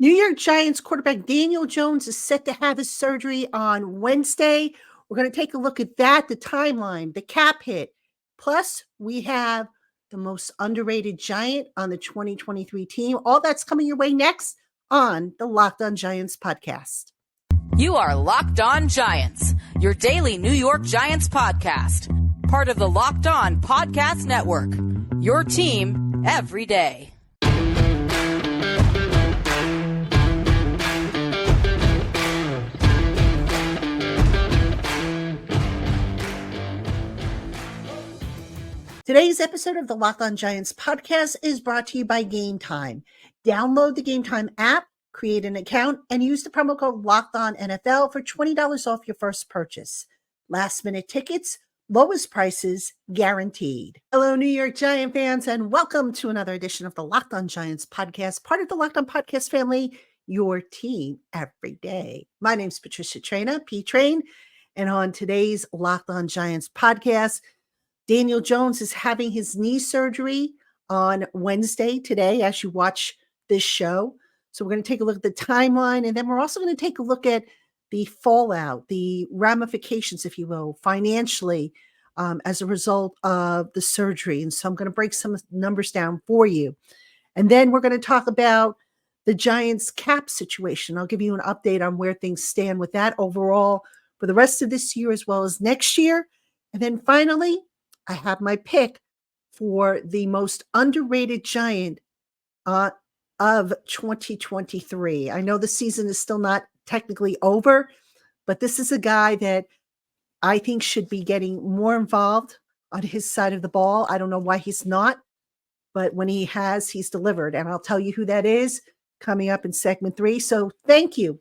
New York Giants quarterback Daniel Jones is set to have his surgery on Wednesday. We're going to take a look at that, the timeline, the cap hit. Plus, we have the most underrated Giant on the 2023 team. All that's coming your way next on the Locked On Giants podcast. You are Locked On Giants, your daily New York Giants podcast. Part of the Locked On Podcast Network, your team every day. Today's episode of the Locked On Giants podcast is brought to you by Game Time. Download the Game Time app, create an account, and use the promo code LOCKEDONNFL for $20 off your first purchase. Last minute tickets, lowest prices guaranteed. Hello, New York Giant fans, and welcome to another edition of the Locked On Giants podcast, part of the Locked On Podcast family, your team every day. My name's Patricia Traina, P-Train, and on today's Locked On Giants podcast, Daniel Jones is having his knee surgery on Wednesday today as you watch this show. So we're going to take a look at the timeline, and then we're also going to take a look at the fallout, the ramifications, if you will, financially as a result of the surgery. And so I'm going to break some numbers down for you. And then we're going to talk about the Giants cap situation. I'll give you an update on where things stand with that overall for the rest of this year as well as next year. And then finally, I have my pick for the most underrated Giant of 2023. I know the season is still not technically over, but this is a guy that I think should be getting more involved on his side of the ball. I don't know why he's not, but when he has, he's delivered. And I'll tell you who that is coming up in segment 3. So thank you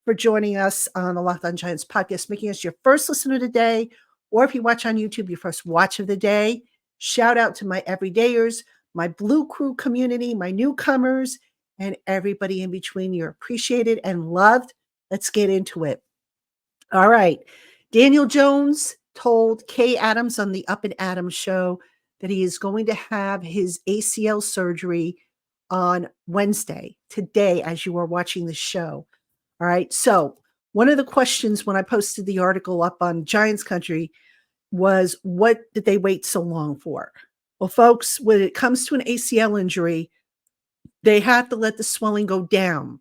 for joining us on the Locked On Giants podcast, making us your first listener today. Or if you watch on YouTube, your first watch of the day. Shout out to my everydayers, my Blue Crew community, my newcomers, and everybody in between. You're appreciated and loved. Let's get into it. All right. Daniel Jones told Kay Adams on the Up and Adams show that he is going to have his ACL surgery on Wednesday, today, as you are watching the show. All right. So one of the questions when I posted the article up on Giants Country was, what did they wait so long for? Well, folks, when it comes to an ACL injury, they have to let the swelling go down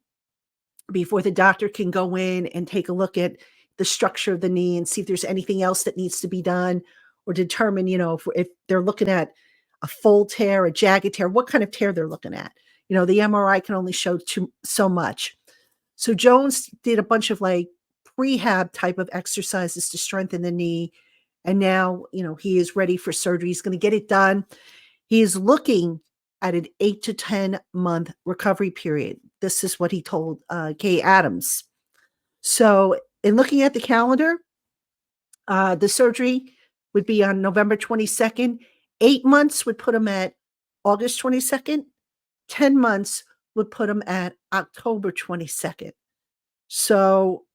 before the doctor can go in and take a look at the structure of the knee and see if there's anything else that needs to be done, or determine, if they're looking at a full tear, a jagged tear, what kind of tear they're looking at. The MRI can only show so much. So Jones did a bunch of prehab type of exercises to strengthen the knee. And now, he is ready for surgery. He's going to get it done. He is looking at an 8 to 10 month recovery period. This is what he told Kay Adams. So in looking at the calendar, the surgery would be on November 22nd. 8 months would put him at August 22nd. 10 months would put him at October 22nd. So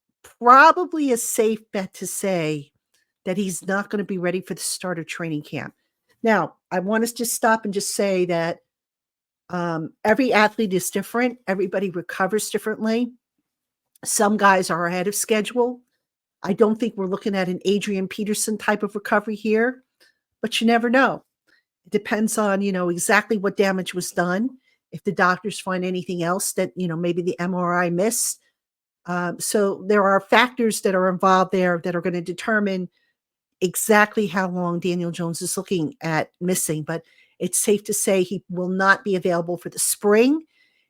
probably a safe bet to say that he's not going to be ready for the start of training camp. Now, I want us to stop and just say that every athlete is different. Everybody recovers differently. Some guys are ahead of schedule. I don't think we're looking at an Adrian Peterson type of recovery here, but you never know. It depends on, exactly what damage was done. If the doctors find anything else that, maybe the MRI missed. So there are factors that are involved there that are going to determine exactly how long Daniel Jones is looking at missing. But it's safe to say he will not be available for the spring.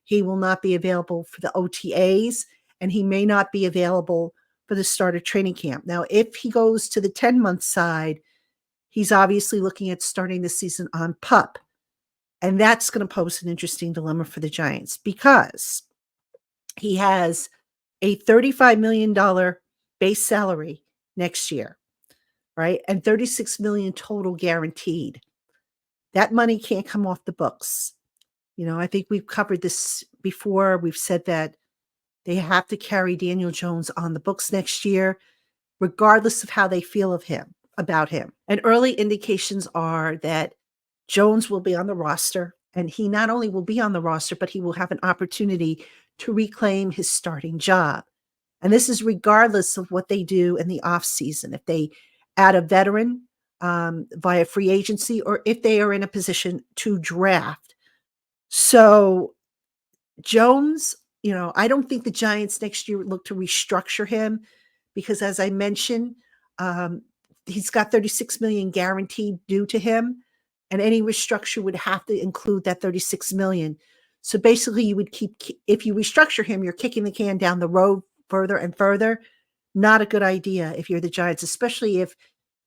He will not be available for the OTAs, and he may not be available for the start of training camp. Now, if he goes to the 10-month side, he's obviously looking at starting the season on PUP. And that's going to pose an interesting dilemma for the Giants because he has a $35 million base salary next year, right? And $36 million total guaranteed. That money can't come off the books. I think we've covered this before. We've said that they have to carry Daniel Jones on the books next year, regardless of how they feel about him. And early indications are that Jones will be on the roster, and he not only will be on the roster, but he will have an opportunity to reclaim his starting job. And this is regardless of what they do in the offseason. If they add a veteran via free agency or if they are in a position to draft. So Jones, I don't think the Giants next year look to restructure him because, as I mentioned, he's got $36 million guaranteed due to him, and any restructure would have to include that $36 million. So basically, you would if you restructure him, you're kicking the can down the road further and further. Not a good idea if you're the Giants, especially if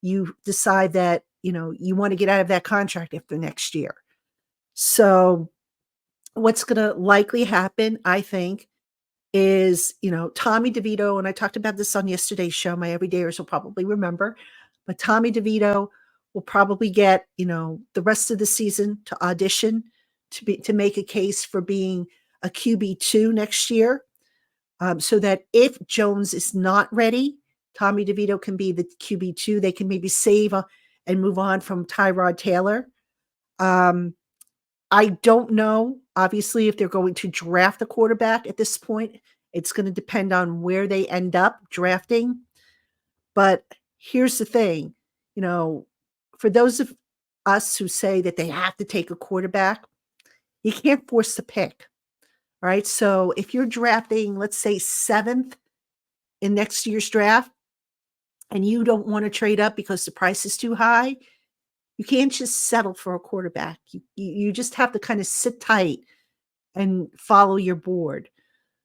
you decide that you want to get out of that contract after next year. So what's going to likely happen, I think, is, Tommy DeVito, and I talked about this on yesterday's show, my everydayers will probably remember, but Tommy DeVito will probably get, the rest of the season to audition to make a case for being a QB2 next year, so that if Jones is not ready, Tommy DeVito can be the QB2. They can maybe save and move on from Tyrod Taylor. I don't know, obviously, if they're going to draft a quarterback at this point. It's going to depend on where they end up drafting. But here's the thing, for those of us who say that they have to take a quarterback, you can't force the pick. All right. So if you're drafting, let's say 7th in next year's draft, and you don't want to trade up because the price is too high, you can't just settle for a quarterback. You just have to kind of sit tight and follow your board.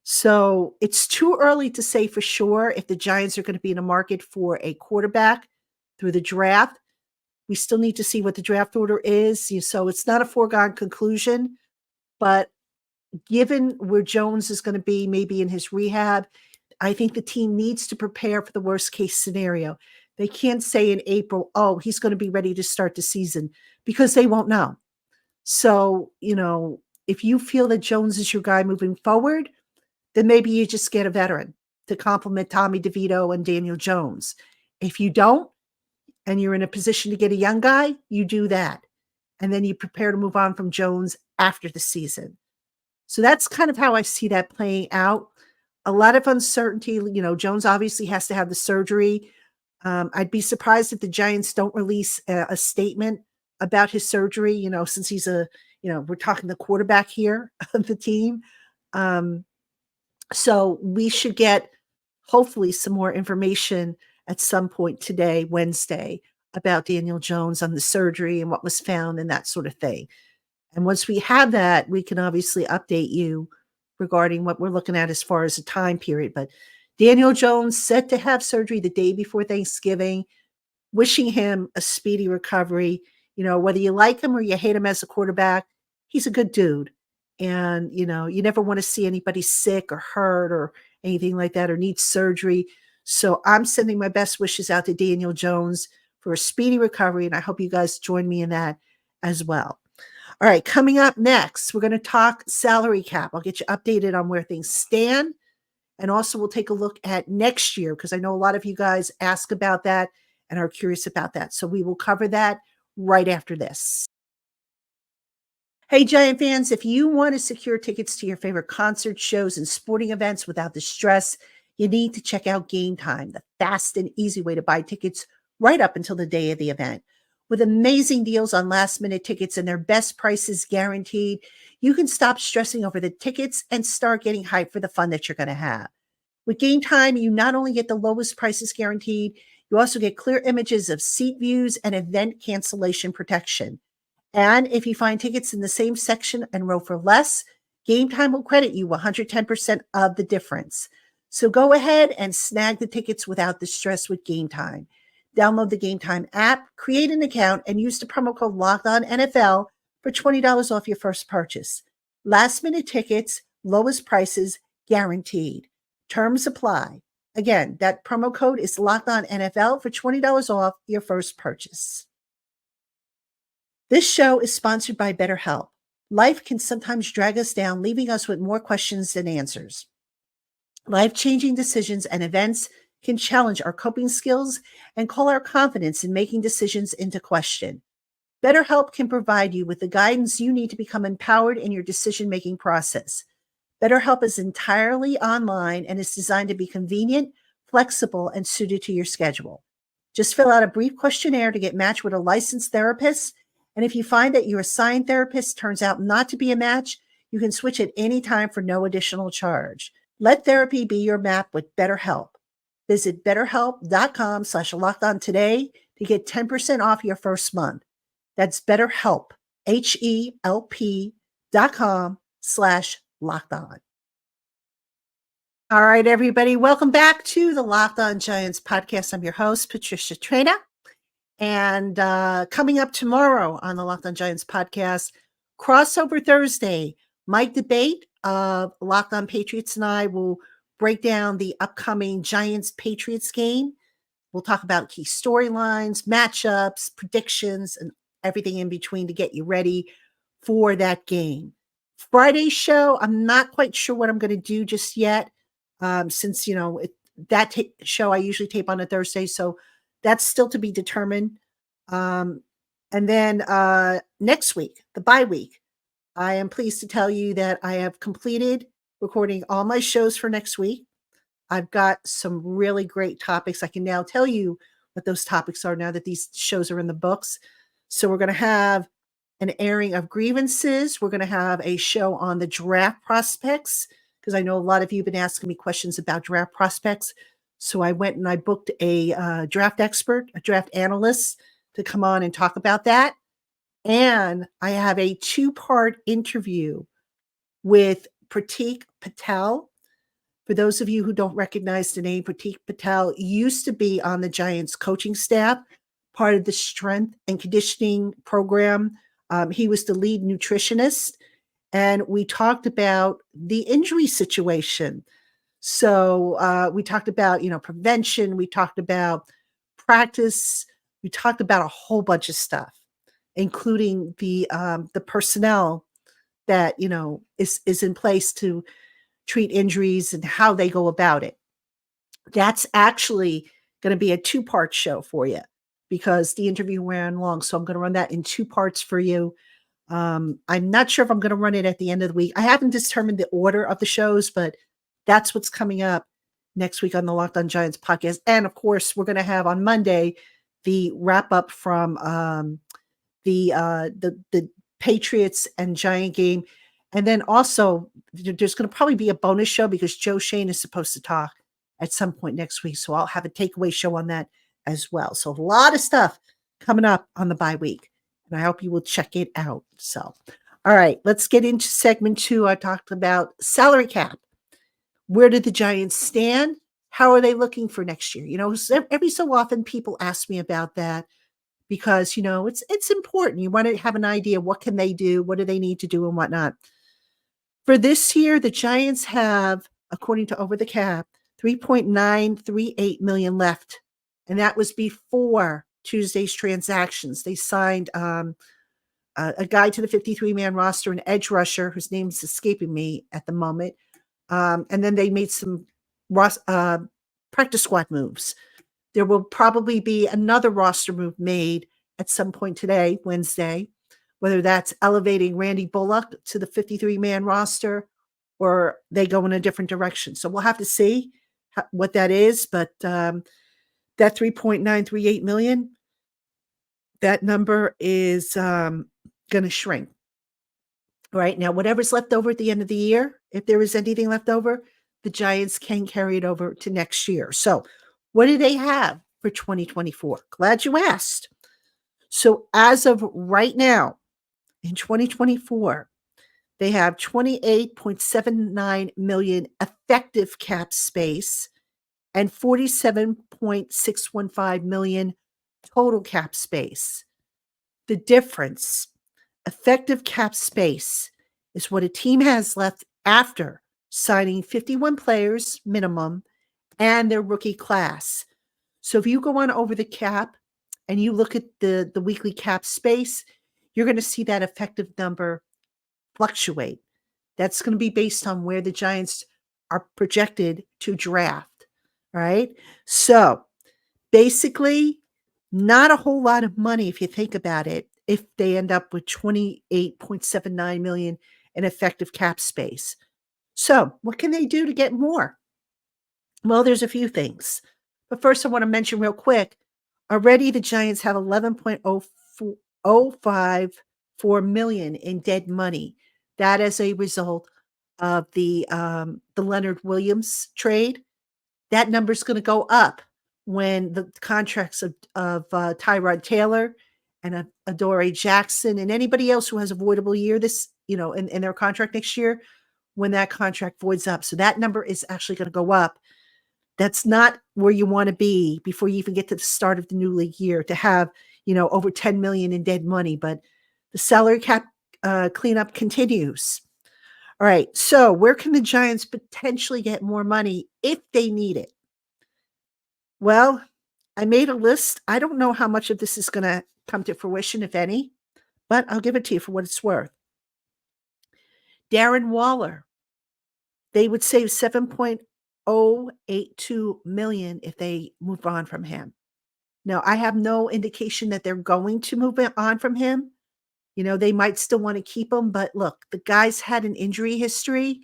So it's too early to say for sure if the Giants are going to be in a market for a quarterback through the draft. We still need to see what the draft order is. So it's not a foregone conclusion, but given where Jones is going to be, maybe in his rehab, I think the team needs to prepare for the worst case scenario. They can't say in April, oh, he's going to be ready to start the season, because they won't know. So, if you feel that Jones is your guy moving forward, then maybe you just get a veteran to complement Tommy DeVito and Daniel Jones. If you don't, and you're in a position to get a young guy, you do that. And then you prepare to move on from Jones after the season. So that's kind of how I see that playing out. A lot of uncertainty. Jones obviously has to have the surgery. I'd be surprised if the Giants don't release a statement about his surgery, since he's we're talking the quarterback here of the team. So we should get hopefully some more information at some point today, Wednesday, about Daniel Jones on the surgery and what was found and that sort of thing. And once we have that, we can obviously update you regarding what we're looking at as far as a time period. But Daniel Jones set to have surgery the day before Thanksgiving, wishing him a speedy recovery. Whether you like him or you hate him as a quarterback, he's a good dude. And, you never want to see anybody sick or hurt or anything like that or need surgery. So I'm sending my best wishes out to Daniel Jones for a speedy recovery. And I hope you guys join me in that as well. All right, coming up next, we're going to talk salary cap. I'll get you updated on where things stand. And also we'll take a look at next year, because I know a lot of you guys ask about that and are curious about that. So we will cover that right after this. Hey, Giant fans, if you want to secure tickets to your favorite concerts, shows, and sporting events without the stress, you need to check out Game Time, the fast and easy way to buy tickets right up until the day of the event. With amazing deals on last-minute tickets and their best prices guaranteed, you can stop stressing over the tickets and start getting hyped for the fun that you're going to have. With Game Time, you not only get the lowest prices guaranteed, you also get clear images of seat views and event cancellation protection. And if you find tickets in the same section and row for less, Game Time will credit you 110% of the difference. So go ahead and snag the tickets without the stress with Game Time. Download the Game Time app, create an account, and use the promo code LOCKEDONNFL for $20 off your first purchase. Last-minute tickets, lowest prices, guaranteed. Terms apply. Again, that promo code is LOCKEDONNFL for $20 off your first purchase. This show is sponsored by BetterHelp. Life can sometimes drag us down, leaving us with more questions than answers. Life-changing decisions and events can challenge our coping skills and call our confidence in making decisions into question. BetterHelp can provide you with the guidance you need to become empowered in your decision-making process. BetterHelp is entirely online and is designed to be convenient, flexible, and suited to your schedule. Just fill out a brief questionnaire to get matched with a licensed therapist. And if you find that your assigned therapist turns out not to be a match, you can switch at any time for no additional charge. Let therapy be your map with BetterHelp. Visit betterhelp.com/lockedon today to get 10% off your first month. That's BetterHelp, HELP.com/lockedon. All right, everybody, welcome back to the Locked On Giants podcast. I'm your host, Patricia Terada. And coming up tomorrow on the Locked On Giants podcast, Crossover Thursday, my debate of Locked On Patriots and I will break down the upcoming Giants-Patriots game. We'll talk about key storylines, matchups, predictions, and everything in between to get you ready for that game. Friday's show, I'm not quite sure what I'm going to do just yet. Since, that show I usually tape on a Thursday, so that's still to be determined. And then next week, the bye week, I am pleased to tell you that I have completed recording all my shows for next week. I've got some really great topics. I can now tell you what those topics are now that these shows are in the books. So we're going to have an airing of grievances. We're going to have a show on the draft prospects, because I know a lot of you have been asking me questions about draft prospects. So I went and I booked a draft expert, a draft analyst to come on and talk about that. And I have a 2-part interview with Pratik Patel. For those of you who don't recognize the name, Pratik Patel used to be on the Giants coaching staff, part of the strength and conditioning program. He was the lead nutritionist. And we talked about the injury situation. So we talked about, prevention. We talked about practice. We talked about a whole bunch of stuff, including the personnel that, is in place to treat injuries and how they go about it. That's actually going to be a 2-part show for you because the interview ran long. So I'm going to run that in 2 parts for you. I'm not sure if I'm going to run it at the end of the week. I haven't determined the order of the shows, but that's what's coming up next week on the Locked On Giants podcast. And of course, we're going to have on Monday the wrap up from the Patriots and Giant game. And then also there's going to probably be a bonus show because Joe Shane is supposed to talk at some point next week. So I'll have a takeaway show on that as well. So a lot of stuff coming up on the bye week. And I hope you will check it out. So, all right, let's get into segment 2. I talked about salary cap. Where did the Giants stand? How are they looking for next year? Every so often people ask me about that because, it's important. You want to have an idea. What can they do? What do they need to do and whatnot? For this year, the Giants have, according to Over the Cap, $3.938 million left. And that was before Tuesday's transactions. They signed a guy to the 53-man roster, an edge rusher whose name is escaping me at the moment. And then they made some practice squad moves. There will probably be another roster move made at some point today, Wednesday, whether that's elevating Randy Bullock to the 53-man roster or they go in a different direction. So we'll have to see what that is. But that $3.938 million, that number is going to shrink. Right now, whatever's left over at the end of the year, if there is anything left over, the Giants can carry it over to next year. So what do they have for 2024? Glad you asked. So as of right now, in 2024, they have $28.79 million effective cap space and $47.615 million total cap space. The difference, effective cap space, is what a team has left after signing 51 players minimum and their rookie class. So if you go on Over the Cap and you look at the weekly cap space, you're going to see that effective number fluctuate. That's going to be based on where the Giants are projected to draft. Right? So basically, not a whole lot of money if you think about it, if they end up with $28.79 million in effective cap space. So, what can they do to get more? Well, there's a few things. But first, I want to mention real quick already the Giants have 11.054 million in dead money. That as a result of the Leonard Williams trade. That number's going to go up when the contracts of Tyrod Taylor and Adoree Jackson and anybody else who has a voidable year in their contract next year, when that contract voids up. So that number is actually going to go up. That's not where you want to be before you even get to the start of the new league year to have, over 10 million in dead money. But the salary cap cleanup continues. All right. So where can the Giants potentially get more money if they need it? Well, I made a list. I don't know how much of this is going to come to fruition, if any, but I'll give it to you for what it's worth. Darren Waller, they would save 7.082 million if they move on from him. Now, I have no indication that they're going to move on from him. They might still want to keep him, but look, the guy's had an injury history.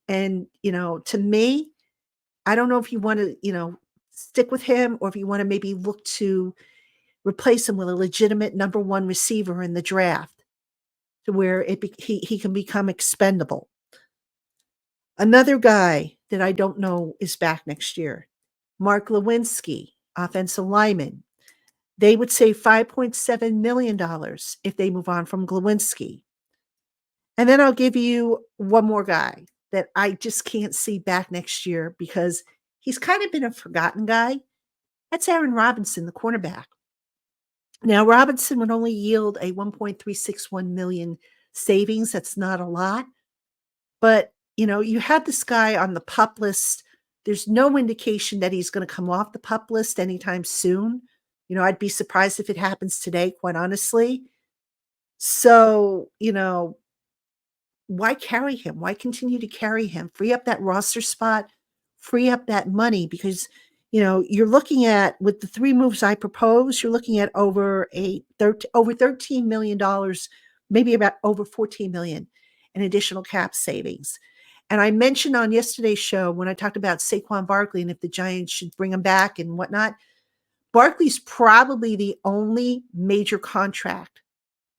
And, to me, I don't know if you want to, stick with him or if you want to maybe look to replace him with a legitimate number one receiver in the draft to where he can become expendable. Another guy that I don't know is back next year, Mark Lewinsky, offensive lineman. They would save $5.7 million if they move on from Lewinsky. And then I'll give you one more guy that I just can't see back next year because he's kind of been a forgotten guy. That's Aaron Robinson, the cornerback. Now, Robinson would only yield a 1.361 million savings. That's not a lot. But, you have this guy on the PUP list. There's no indication that he's going to come off the PUP list anytime soon. I'd be surprised if it happens today, quite honestly. So, why carry him? Why continue to carry him? Free up that roster spot, free up that money because, you're looking at, with the three moves I propose, you're looking at over $13 million, maybe about over 14 million in additional cap savings. And I mentioned on yesterday's show when I talked about Saquon Barkley and if the Giants should bring him back and whatnot, Barkley's probably the only major contract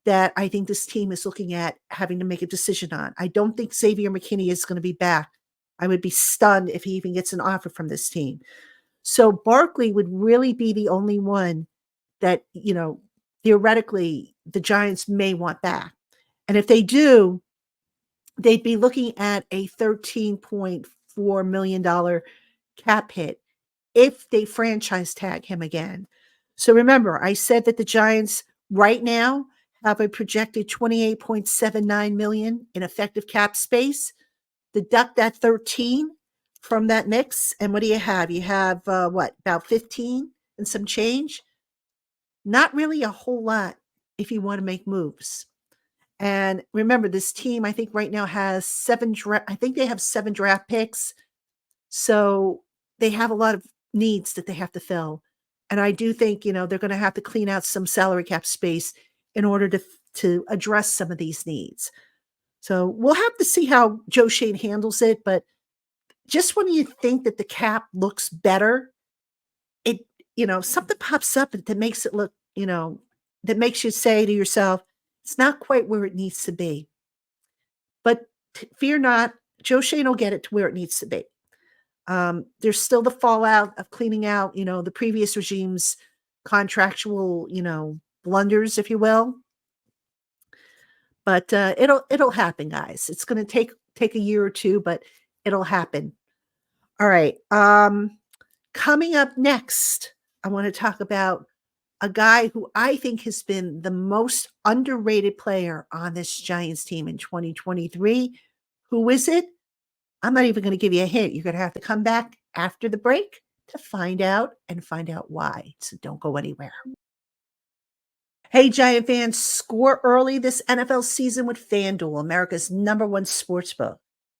that I think this team is looking at having to make a decision on. I don't think Xavier McKinney is going to be back. I would be stunned if he even gets an offer from this team. So Barkley would really be the only one that, theoretically the Giants may want back. And if they do, they'd be looking at a $13.4 million cap hit if they franchise tag him again. So remember, I said that the Giants right now have a projected 28.79 million in effective cap space. Deduct that 13 from that mix. And what do you have? You have about 15 and some change? Not really a whole lot if you want to make moves. And remember, this team, I think right now has seven draft picks. So they have a lot of needs that they have to fill. And I do think, they're going to have to clean out some salary cap space in order to address some of these needs. So we'll have to see how Joe Schoen handles it. But just when you think that the cap looks better, it, something pops up that makes it look, that makes you say to yourself, it's not quite where it needs to be. But fear not, Joe Schoen will get it to where it needs to be. There's still the fallout of cleaning out, the previous regime's contractual, blunders, if you will. But it'll happen, guys. It's going to take a year or two, but it'll happen. All right. Coming up next, I want to talk about a guy who I think has been the most underrated player on this Giants team in 2023. Who is it? I'm not even going to give you a hint. You're going to have to come back after the break to find out why. So don't go anywhere. Hey, Giant fans, score early this NFL season with FanDuel, America's number one sportsbook.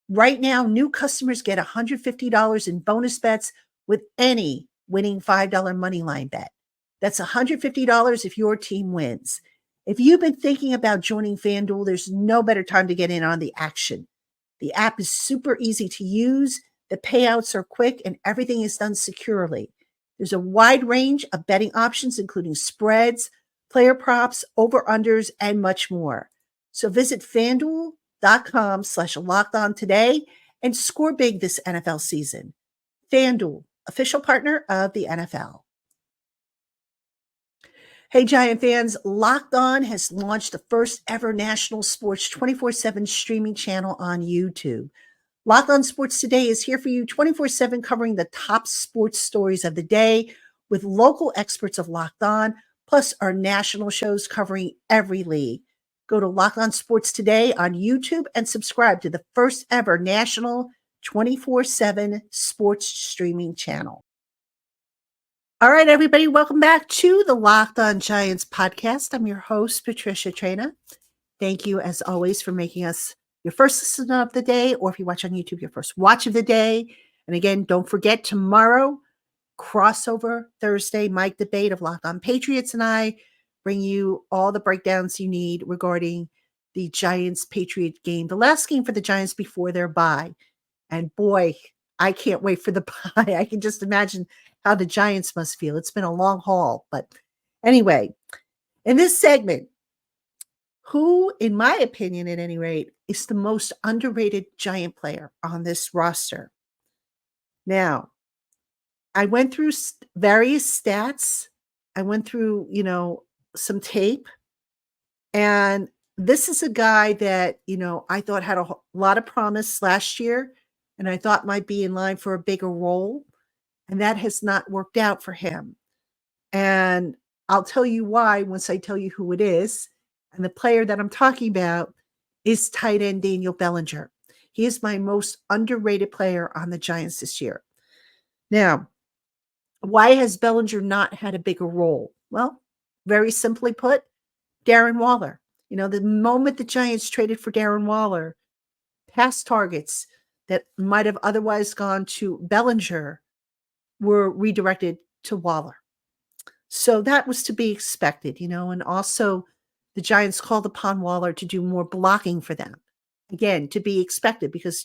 Right now, new customers get $150 in bonus bets with any winning $5 MONEYLINE bet. That's $150 if your team wins. If you've been thinking about joining FanDuel, there's no better time to get in on the action. The app is super easy to use. The payouts are quick and everything is done securely. There's a wide range of betting options, including spreads, player props, over-unders, and much more. So visit FanDuel.com/lockedon today and score big this NFL season. FanDuel, official partner of the NFL. Hey, Giant fans, Locked On has launched the first ever national sports 24/7 streaming channel on YouTube. Locked On Sports Today is here for you 24/7, covering the top sports stories of the day with local experts of Locked On, plus our national shows covering every league. Go to Locked On Sports Today on YouTube and subscribe to the first ever national 24/7 sports streaming channel. All right, everybody, welcome back to the Locked On Giants podcast. I'm your host, Patricia Traina. Thank you, as always, for making us your first listen of the day, or if you watch on YouTube, your first watch of the day. And again, don't forget tomorrow, crossover Thursday, Mike Debate of Locked On Patriots and I bring you all the breakdowns you need regarding the Giants-Patriot game, the last game for the Giants before their bye. And boy, I can't wait for the bye. I can just imagine how the Giants must feel. It's been a long haul. But anyway, in this segment, who, in my opinion at any rate, is the most underrated Giant player on this roster? Now, I went through various stats. I went through, some tape. And this is a guy that, I thought had a lot of promise last year, and I thought might be in line for a bigger role. And that has not worked out for him. And I'll tell you why once I tell you who it is. And the player that I'm talking about is tight end Daniel Bellinger. He is my most underrated player on the Giants this year. Now, why has Bellinger not had a bigger role? Well, very simply put, Darren Waller. The moment the Giants traded for Darren Waller, past targets that might have otherwise gone to Bellinger were redirected to Waller. So that was to be expected, and also the Giants called upon Waller to do more blocking for them. Again, to be expected because,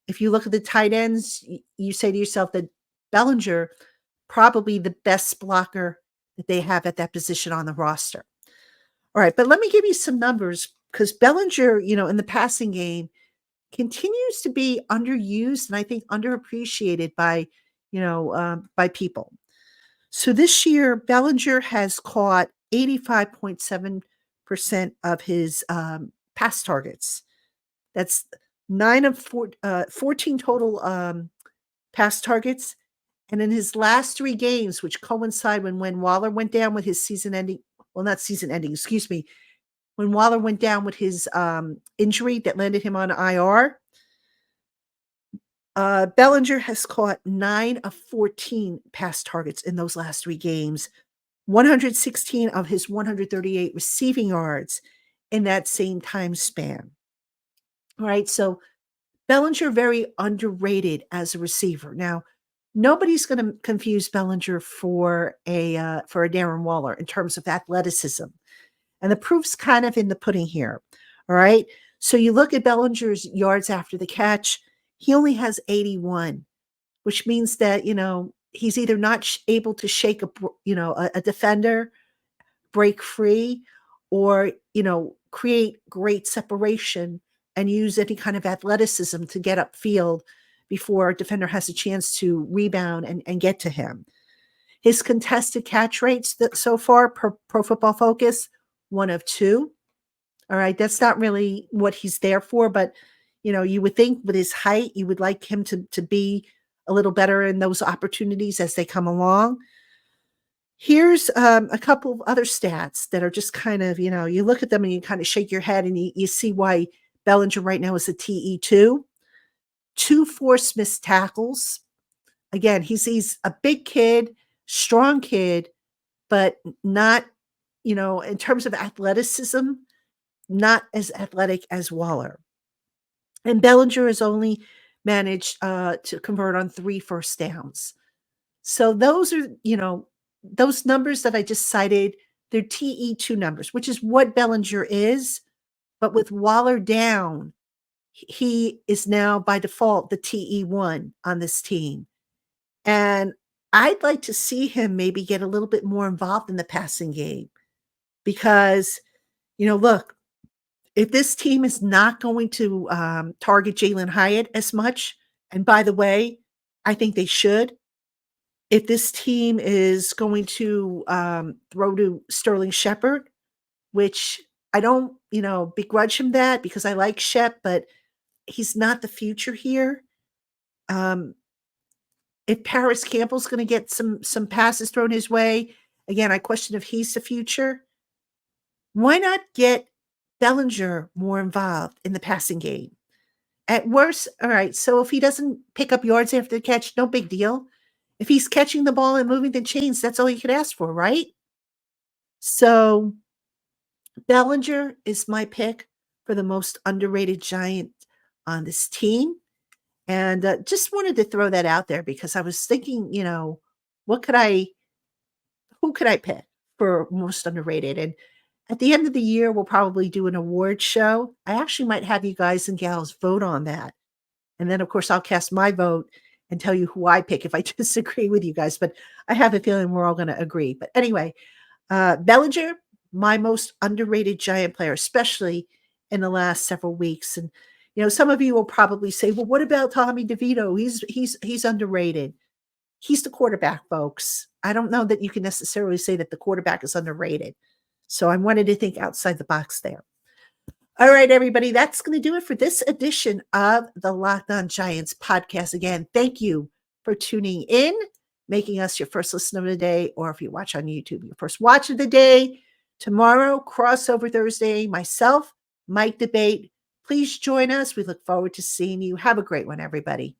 if you look at the tight ends, you say to yourself that Bellinger, probably the best blocker that they have at that position on the roster. All right, but let me give you some numbers because Bellinger, in the passing game continues to be underused and I think underappreciated by people. So this year, Bellinger has caught 85.7% of his pass targets. That's 14 total pass targets. And in his last 3 games, which coincide when Waller went down with his when Waller went down with his injury that landed him on IR, Bellinger has caught 9 of 14 pass targets in those last 3 games, 116 of his 138 receiving yards in that same time span. All right, so Bellinger very underrated as a receiver. Now, nobody's going to confuse Bellinger for a Darren Waller in terms of athleticism, and the proof's kind of in the pudding here. All right, so you look at Bellinger's yards after the catch. He only has 81, which means that, he's either not able to shake a defender, break free, or, create great separation and use any kind of athleticism to get upfield before a defender has a chance to rebound and get to him. His contested catch rates so far per Pro Football Focus, 1 of 2. All right, that's not really what he's there for, but you would think with his height, you would like him to be a little better in those opportunities as they come along. Here's a couple of other stats that are just kind of, you look at them and you kind of shake your head and you see why Bellinger right now is a TE2. 2 forced missed tackles. Again, he's a big kid, strong kid, but not, in terms of athleticism, not as athletic as Waller. And Bellinger has only managed to convert on 3 first downs. So those are, those numbers that I just cited, they're TE2 numbers, which is what Bellinger is. But with Waller down, he is now by default the TE1 on this team. And I'd like to see him maybe get a little bit more involved in the passing game because, look, if this team is not going to target Jalen Hyatt as much, and by the way, I think they should. If this team is going to throw to Sterling Shepard, which I don't, begrudge him that because I like Shep, but he's not the future here. If Paris Campbell's going to get some passes thrown his way, again, I question if he's the future. Why not get Bellinger more involved in the passing game? At worst, all right, so if he doesn't pick up yards after the catch, no big deal. If he's catching the ball and moving the chains, that's all you could ask for, right? So Bellinger is my pick for the most underrated Giant on this team. And just wanted to throw that out there because I was thinking, who could I pick for most underrated? And at the end of the year, we'll probably do an award show. I actually might have you guys and gals vote on that. And then, of course, I'll cast my vote and tell you who I pick if I disagree with you guys. But I have a feeling we're all going to agree. But anyway, Bellinger, my most underrated Giant player, especially in the last several weeks. And, some of you will probably say, well, what about Tommy DeVito? He's underrated. He's the quarterback, folks. I don't know that you can necessarily say that the quarterback is underrated. So I wanted to think outside the box there. All right, everybody, that's going to do it for this edition of the Locked On Giants podcast. Again, thank you for tuning in, making us your first listen of the day, or if you watch on YouTube, your first watch of the day. Tomorrow, crossover Thursday, myself, Mike Debate. Please join us. We look forward to seeing you. Have a great one, everybody.